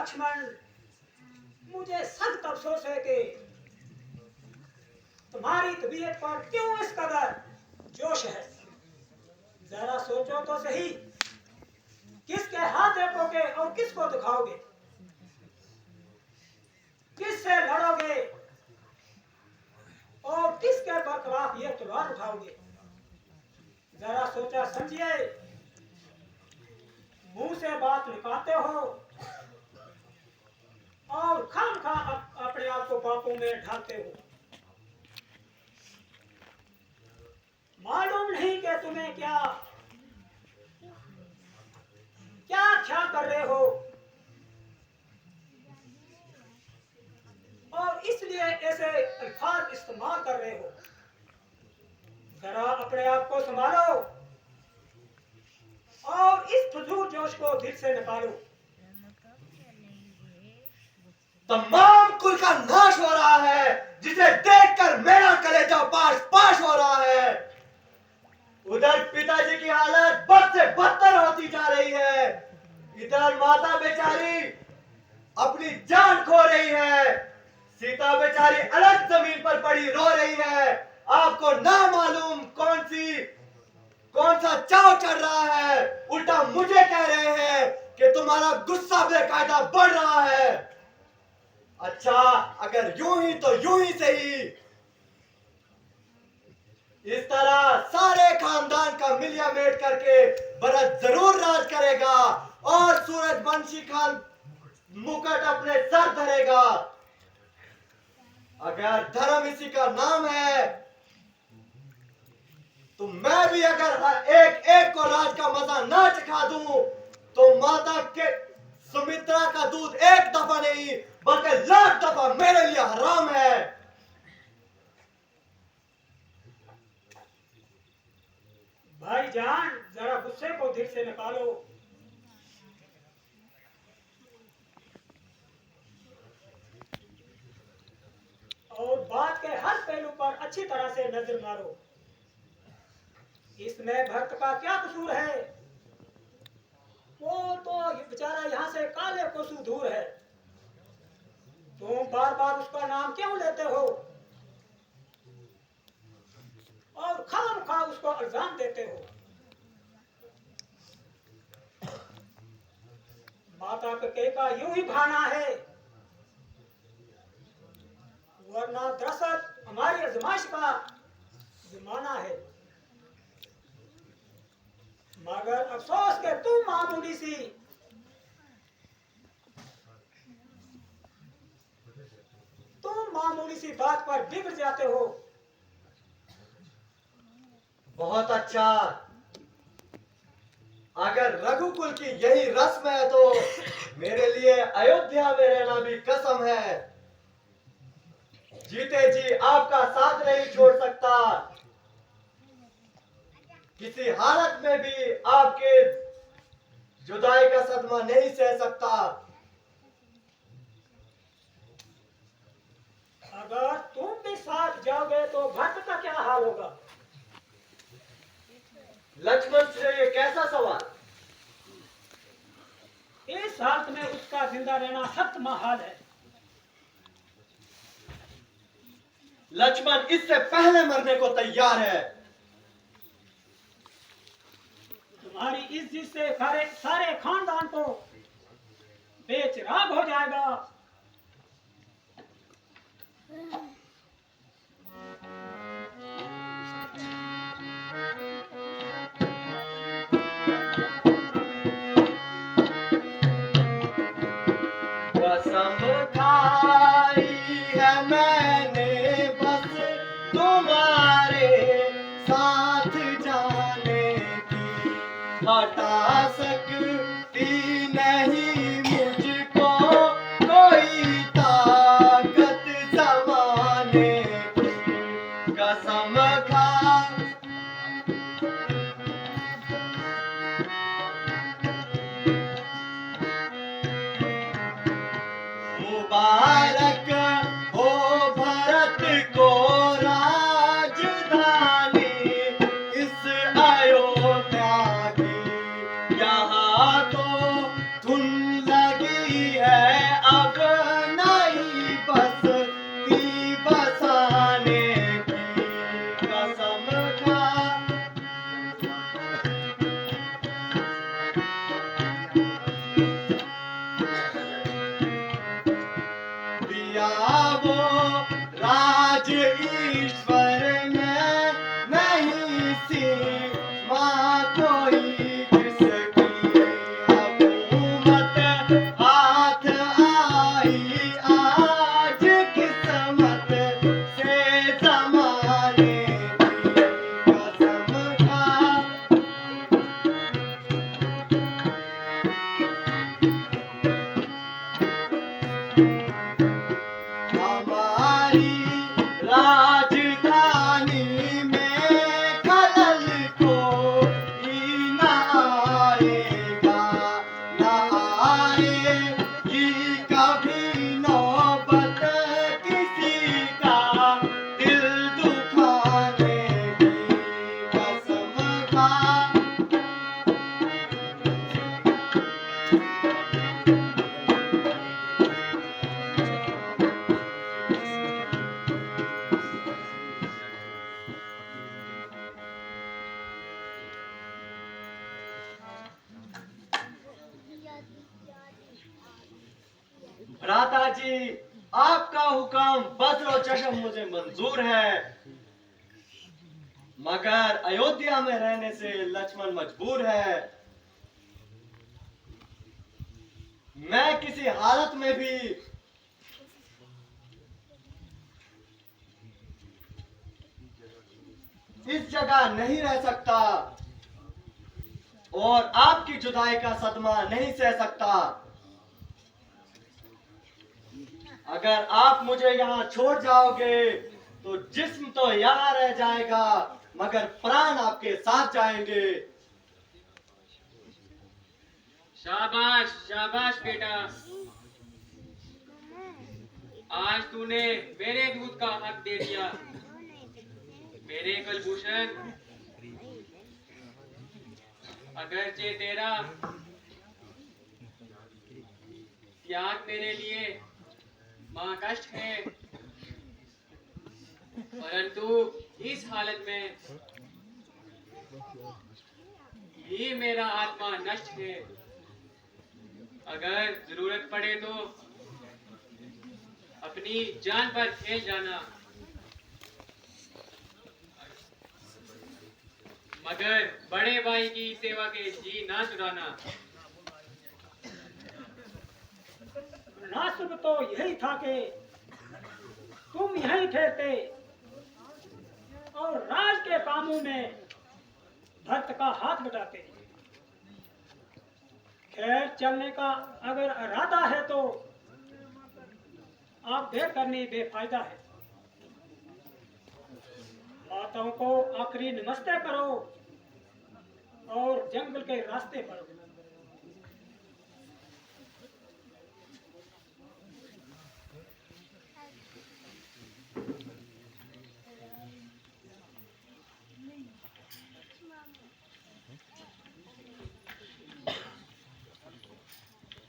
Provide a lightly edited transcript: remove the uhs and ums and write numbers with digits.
लक्ष्मण, मुझे सख्त अफसोस है कि तुम्हारी तबीयत पर क्यों इस कदर जोश है। जरा सोचो तो सही, किसके हाथ देखोगे और किसको दिखाओगे, किससे लड़ोगे और किसके बरखलाफ ये तलवार उठाओगे। जरा सोचा समझिए, मुंह से बात निकालते हो और खामखा अपने आप को पापों में ढालते हो। मालूम नहीं कि तुम्हें क्या क्या ख्याल कर रहे हो और इसलिए ऐसे अल्फाज इस्तेमाल कर रहे हो। जरा अपने आप को संभालो और इस फजूल जोश को दिल से निकालो। तमाम कुल का नाश हो रहा है, जिसे देखकर मेरा कलेजा पाश पाश हो रहा है। उधर पिताजी की हालत बद से बदतर होती जा रही है, इधर माता बेचारी अपनी जान खो रही है, सीता बेचारी अलग जमीन पर पड़ी रो रही है। आपको ना मालूम कौन सा चाव चढ़ रहा है, उल्टा मुझे कह रहे हैं कि तुम्हारा गुस्सा बेकायदा बढ़ रहा है। अच्छा, अगर यूं ही तो यूं ही सही। इस तरह सारे खानदान का मिलिया मेट करके भरत जरूर राज करेगा और सूरजवंशी खान मुकुट अपने सर धरेगा। अगर धर्म इसी का नाम है तो मैं भी अगर एक एक को राज का मजा ना चखा दूं तो माता के सुमित्रा का दूध एक दफा नहीं बल्कि लाख दफा मेरे लिए हराम है। भाईजान, जरा गुस्से को दिल से निकालो। और बात के हर पहलू पर अच्छी तरह से नजर मारो। इसमें भरत का क्या कसूर है? वो तो बेचारा यहाँ से काले कोसों दूर है। तुम बार बार उसका नाम क्यों लेते हो और खामखा उसको इल्जाम देते हो? माता पिता का यूं ही भाना है, वरना दरअसल हमारी आजमाइश का जमाना है। मगर अफसोस के तुम मामूली सी बात पर बिगड़ जाते हो। बहुत अच्छा, अगर रघुकुल की यही रस्म है तो मेरे लिए अयोध्या में रहना भी कसम है। जीते जी आपका साथ नहीं छोड़ सकता, किसी हालत में भी आपके जुदाई का सदमा नहीं सह सकता। अगर तुम भी साथ जाओगे तो भक्त का क्या हाल होगा? लक्ष्मण से ये कैसा सवाल? इस हालत में उसका जिंदा रहना सख्त महाल है। लक्ष्मण इससे पहले मरने को तैयार है। तुम्हारी इस जिद से सारे खानदान को बेचिराग हो जाएगा। कसम खाई है मैंने बस तुम्हारे साथ जाने की, हटा सकती नहीं मुझको कोई सीमा कोई किसकी हुकूमत हाथ आई आज किस्मत से जमाने की कसम खा हमारी राजधानी में खलल कोई न आएगा न आएगी कभी नौबत किसी का दिल दुखाने की कसम खा भ्राता जी, आपका हुक्म बसरो चशम मुझे मंजूर है, मगर अयोध्या में रहने से लक्ष्मण मजबूर है। मैं किसी हालत में भी इस जगह नहीं रह सकता और आपकी जुदाई का सदमा नहीं सह सकता। अगर आप मुझे यहाँ छोड़ जाओगे तो जिस्म तो यहाँ रह जाएगा मगर प्राण आपके साथ जाएंगे। शाबाश शाबाश बेटा, आज तूने मेरे दूध का हक दे दिया। मेरे कलभूषण, अगरचे तेरा त्याग मेरे लिए महाकष्ट है, परंतु इस हालत में भी मेरा आत्मा नष्ट है। अगर जरूरत पड़े तो अपनी जान पर खेल जाना, मगर बड़े भाई की सेवा के जी ना चुराना। मुनासिब तो यही था कि तुम यहीं ठहरते और राज के कामों में भक्त का हाथ बटाते। खैर, चलने का अगर इरादा है तो आप बेकरनी बेफायदा है। बातों को आखिरी नमस्ते करो और जंगल के रास्ते पर